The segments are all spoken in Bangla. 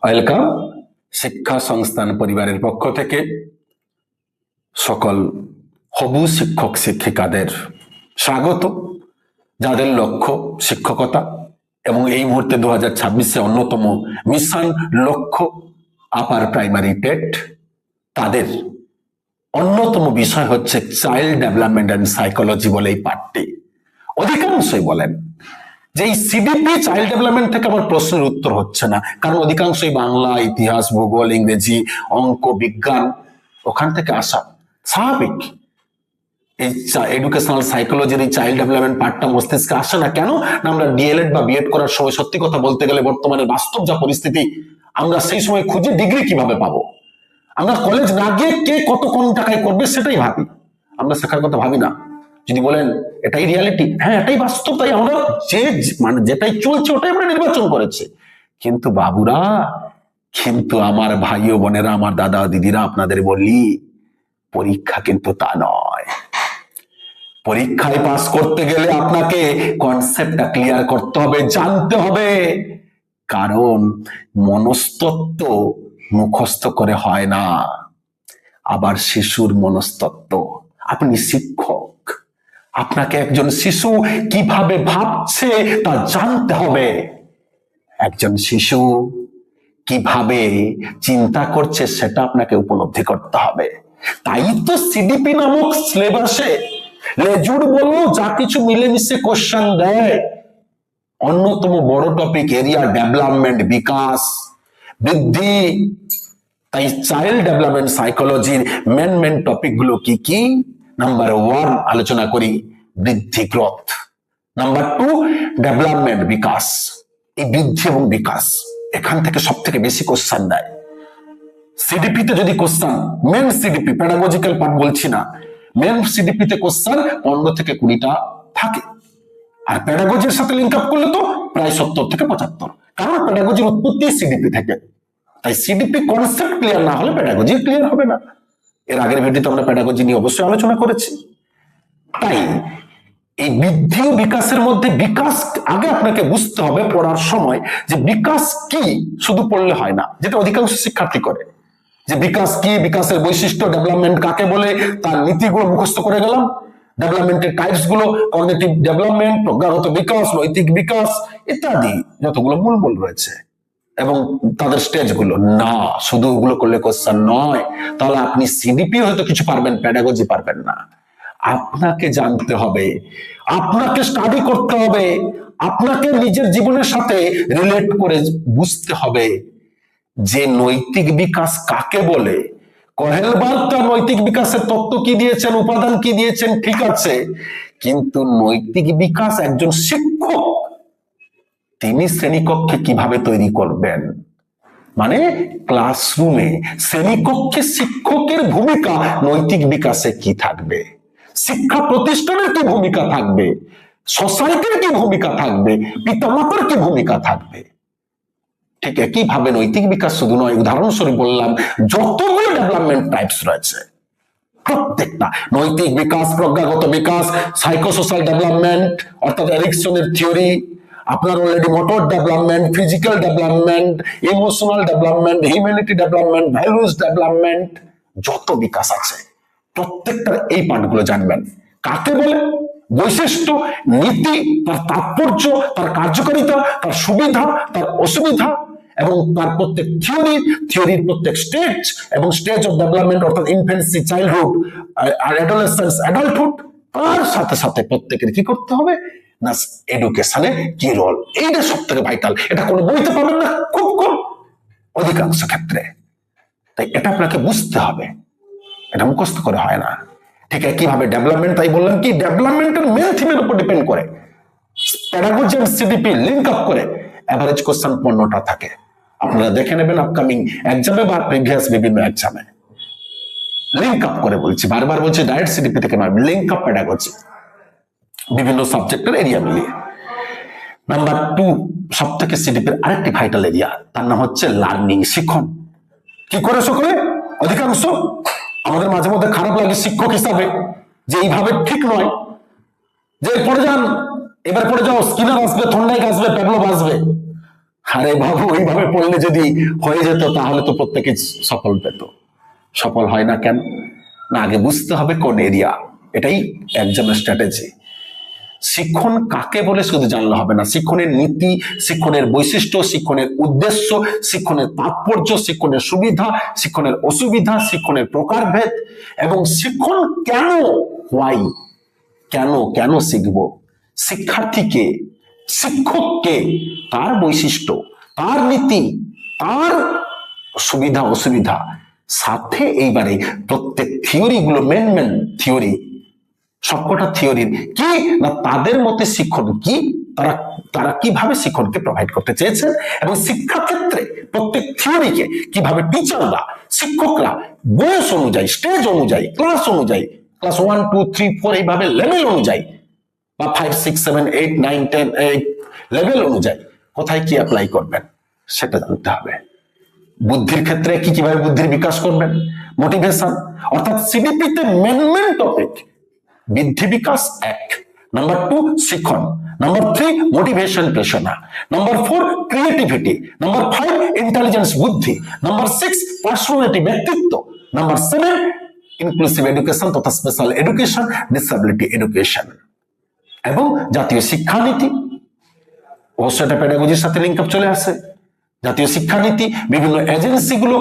ওয়েলকাম। শিক্ষা সংস্থান পরিবারের পক্ষ থেকে সকল হবু শিক্ষক শিক্ষিকাদের স্বাগত, যাদের লক্ষ্য শিক্ষকতা এবং এই মুহূর্তে 2026-এ অন্যতম মিশন লক্ষ্য আপার প্রাইমারি টেট। তাদের অন্যতম বিষয় হচ্ছে চাইল্ড ডেভেলপমেন্ট অ্যান্ড সাইকোলজি বলে এই পাঠটি। অধিকাংশই বলেন যে এই সিডিপি চাইল্ড ডেভেলপমেন্ট থেকে আমার প্রশ্নের উত্তর হচ্ছে না, কারণ অধিকাংশই বাংলা, ইতিহাস, ভূগোল, ইংরেজি, অঙ্ক, বিজ্ঞান ওখান থেকে আসা। স্বাভাবিক, এই এডুকেশনাল সাইকোলজির এই চাইল্ড ডেভেলপমেন্ট পার্টটা মস্তিষ্কে আসে না। কেন না, আমরা ডিএলএড বা বিএড করার সময় সত্যি কথা বলতে গেলে বর্তমানে বাস্তব যা পরিস্থিতি, আমরা সেই সময় খুঁজে ডিগ্রি কিভাবে পাবো, আমরা কলেজ না গিয়ে কে কত কোন টাকায় করবে সেটাই ভাবি, আমরা শেখার কথা ভাবি না। যদি বলেন এটাই রিয়ালিটি, হ্যাঁ এটাই বাস্তব, তাই আমরা যেটাই চলছে ওটাই আমরা নির্বাচন করেছি। কিন্তু বাবুরা, কিন্তু আমার ভাই ও বোনেরা, আমার দাদা দিদিরা, আপনাদের বলি পরীক্ষা কিন্তু তা নয়। পরীক্ষায় পাস করতে গেলে আপনাকে কনসেপ্টটা ক্লিয়ার করতে হবে, জানতে হবে। কারণ মনস্তত্ত্ব মুখস্থ করে হয় না। আবার শিশুর মনস্তত্ত্ব, আপনি শিক্ষক, আপনাকে একজন শিশু কিভাবে ভাবছে তা জানতে হবে। একজন শিশু কিভাবে চিন্তা করছে সেটা আপনাকে উপলব্ধি করতে হবে। তাই তো সিডিপি নামক সিলেবাসে লেজুর বলো যা কিছু মিলেমিশে কোশ্চেন দেয়। অন্যতম বড় টপিক এরিয়া ডেভেলপমেন্ট, বিকাশ, বৃদ্ধি। তাই চাইল্ড ডেভেলপমেন্ট সাইকোলজির মেন টপিক গুলো কি কি? নাম্বার 1 আলোচনা করি বৃদ্ধি, গ্রোথ। নাম্বার 2 ডেভেলপমেন্ট, বিকাশ। এই বৃদ্ধি এবং বিকাশ এখান থেকে সব থেকে বেশি কোশ্চেন দেয়। সিডিপিতে যদি কোশ্চেন, মেন সিডিপি, প্যাডাগজিক্যাল পার্ট বলছি না, মেন সিডিপিতে কোশ্চেন 15 থেকে 20টা থাকে। আর প্যাডাগজির সাথে লিঙ্ক আপ করলে তো প্রায় 70 থেকে 75, কারণ প্যাডাগজির উৎপত্তি সিডিপি থেকে। তাই সিডিপি কনসেপ্ট ক্লিয়ার না হলে প্যাডাগজি ক্লিয়ার হবে না। এর আগের ভিডিওতে আমরা প্যাডাগজি নিয়ে অবশ্যই আলোচনা করেছি। তাই এই বৃদ্ধি ও বিকাশের মধ্যে বিকাশ আগে আপনাকে বুঝতে হবে পড়ার সময়, যে বিকাশ কি শুধু পড়লে হয় না, যেটা অধিকাংশ শিক্ষার্থী করে, যে বিকাশ কি, বিকাশের বৈশিষ্ট্য, ডেভেলপমেন্ট কাকে বলে, তার নীতিগুলো মুখস্থ করে গেলাম, ডেভেলপমেন্টের টাইপস গুলো, কগনিটিভ ডেভেলপমেন্ট, প্রজ্ঞাগত বিকাশ, নৈতিক বিকাশ ইত্যাদি যতগুলো মূল রয়েছে এবং তাদের স্টেজ গুলো। না, শুধু ওগুলো করলে কোশ্চেন নয়, তাহলে আপনি সিডিপি হয়তো কিছু পারবেন, প্যাডাগজি পারবেন না। আপনাকে জানতে হবে, আপনাকে স্টাডি করতে হবে, আপনাকে নিজের জীবনের সাথে রিলেট করে বুঝতে হবে যে নৈতিক বিকাশ কাকে বলে। কহেলবার্গ তার নৈতিক বিকাশের তত্ত্ব কি দিয়েছেন, উপাদান কি দিয়েছেন, ঠিক আছে, কিন্তু নৈতিক বিকাশ একজন শিক্ষক তিনি শ্রেণীকক্ষে কিভাবে তৈরি করবেন, মানে ক্লাসরুমে শ্রেণীকক্ষে শিক্ষকের ভূমিকা নৈতিক বিকাশে কি থাকবে, শিক্ষা প্রতিষ্ঠানের কি ভূমিকা থাকবে, সোসাইটির কি ভূমিকা থাকবে, পিতামাতার কি ভূমিকা থাকবে। ঠিক একইভাবে নৈতিক বিকাশ শুধু নয়, উদাহরণস্বরূপ বললাম যতগুলো ডেভেলপমেন্ট টাইপস রয়েছে প্রত্যেকটা, নৈতিক বিকাশ, প্রজ্ঞাগত বিকাশ, সাইকোসোশ্যাল ডেভেলপমেন্ট অর্থাৎ এরিকসনের থিওরি, আপনার already motor development, physical development, emotional development, humanity development, values development, যত বিকাশ আছে প্রত্যেকটার এই পার্টগুলো জানবেন। কাকে বলে, বৈশিষ্ট্য, নীতি, তার তাৎপর্য, তার কার্যকারিতা, তার সুবিধা, তার অসুবিধা এবং তার প্রত্যেক থিওরির প্রত্যেক স্টেজ এবং স্টেজ অফ ডেভেলপমেন্ট অর্থাৎ ইনফ্যান্সি, চাইল্ডহুড আর অ্যাডোলেসেন্স, অ্যাডাল্টহুড, তার সাথে সাথে প্রত্যেকের কি করতে হবে না এডুকেশনে কি রোল, এইটা সব থেকে ভাইটাল। এটা কোনো বইতে পাবেন না, খুব কম, অধিকাংশ ক্ষেত্রে। তাই এটা আপনাকে বুঝতে হবে, এটা মুখস্থ করে হয় না। ঠিক কিভাবে ডেভেলপমেন্ট, তাই বললাম কি ডেভেলপমেন্টের মেন থিমের উপর ডিপেন্ড করে, pedagogy and CDP link up করে এভারেজ কোশ্চেন 15টা থাকে। আপনারা দেখে নেবেন আপকামিং এক্সামে বা প্রিভিয়াস বিভিন্ন এক্সামে লিংক আপ করে, বলছি বারবার বলছি, ডাইরেক্ট সিডিপি থেকে নয়, লিংক আপ প্যাডাগজি বিভিন্ন সাবজেক্টের এরিয়া মিলিয়ে। নাম্বার 2 সব থেকে সিডিপির আরেকটি ভাইটাল এরিয়া, তার নাম হচ্ছে লার্নিং, শিখন। কি করে সকলে, অধিকাংশ আমাদের মাঝে মধ্যে খারাপ লাগে শিক্ষক হিসাবে যে এইভাবে ঠিক নয়, যে পড়ে যান, এবার পড়ে যাও, স্কিনার আসবে, থর্নডাইক আসবে, প্যাভলভ আসবে, আরে বাবু, ওইভাবে পড়লে যদি হয়ে যেত তাহলে তো প্রত্যেকে সফল পেত। সফল হয় না কেন? না, আগে বুঝতে হবে কোন এরিয়া। এটাই একজনের স্ট্র্যাটেজি। শিক্ষণ কাকে বলে শুধু জানলে হবে না, শিক্ষণের নীতি, শিক্ষণের বৈশিষ্ট্য, শিক্ষণের উদ্দেশ্য, শিক্ষণের তাৎপর্য, শিক্ষণের সুবিধা, শিক্ষণের অসুবিধা, শিক্ষণের প্রকারভেদ, এবং শিক্ষণ কেন, হোয়াই, কেন কেন শিখবো, শিক্ষার্থীকে, শিক্ষককে, তার বৈশিষ্ট্য, তার নীতি, তার সুবিধা অসুবিধা, সাথে এইবারে প্রত্যেক থিওরি গুলো, মেন মেন থিওরি, সবকটা থিওরির কি না তাদের মতে শিক্ষণ কি, তারা তারা কিভাবে শিক্ষণকে প্রোভাইড করতে চেয়েছেন, এবং শিক্ষাক্ষেত্রে প্রত্যেক থিওরিকে কিভাবে টিচাররা, শিক্ষকরা বয়স অনুযায়ী, স্টেজ অনুযায়ী, ক্লাস অনুযায়ী, ক্লাস 1 2 3 4 এইভাবে লেভেল অনুযায়ী, বা 5 6 7 8 9 10 এই লেভেল অনুযায়ী কোথায় কি অ্যাপ্লাই করবেন সেটা জানতে হবে। বুদ্ধির ক্ষেত্রে কিভাবে বুদ্ধির বিকাশ করবেন, মোটিভেশন, অর্থাৎ সিডিপিতে মেন মেন টপিক বৃদ্ধি বিকাশ 1, নাম্বার 2 শিক্ষণ, নাম্বার 3 মোটিভেশন প্রেরণা, নাম্বার 4 ক্রিয়েটিভিটি, নাম্বার 5 ইন্টেলিজেন্স বুদ্ধি, নাম্বার 6 পার্সোনালিটি ব্যক্তিত্ব, নাম্বার 7 ইনক্লুসিভ এডুকেশন তথা স্পেশাল এডুকেশন, ডিসেবিলিটি এডুকেশন, এবং জাতীয় শিক্ষানীতি। অবশ্যই এটা পেডাগজির সাথে লিঙ্ক আপ চলে আসে। জাতীয় শিক্ষানীতি, বিভিন্ন এজেন্সিগুলো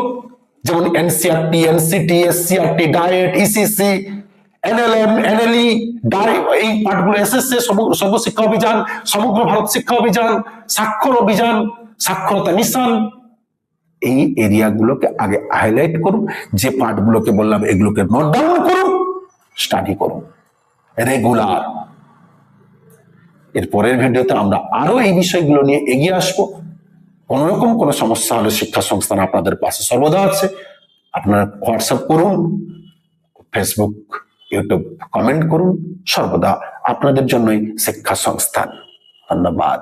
যেমন NCRT, NCT, SCRT, DIET, ECC, NLM, NLE, এই পাঠগুলো, এসএসসি, সর্বশিক্ষা অভিযান, সমগ্র ভারত শিক্ষা অভিযান, স্বাক্ষর অভিযান, সাক্ষরতা মিশন, এই এরিয়াগুলোকে আগে হাইলাইট করুন। যে পাঠগুলোকে বললাম এগুলোকে নোট ডাউন করুন, স্টাডি করুন রেগুলার। এর পরের ভিডিওতে আমরা আরো এই বিষয়গুলো নিয়ে এগিয়ে আসবো। কোন রকম কোনো সমস্যা হলে শিক্ষা সংস্থান আপনাদের পাশে সর্বদা আছে। আপনারা হোয়াটসঅ্যাপ করুন, ফেসবুক, ইউটিউব কমেন্ট করুন, সর্বদা আপনাদের জন্যই শিক্ষা সংস্থান। ধন্যবাদ।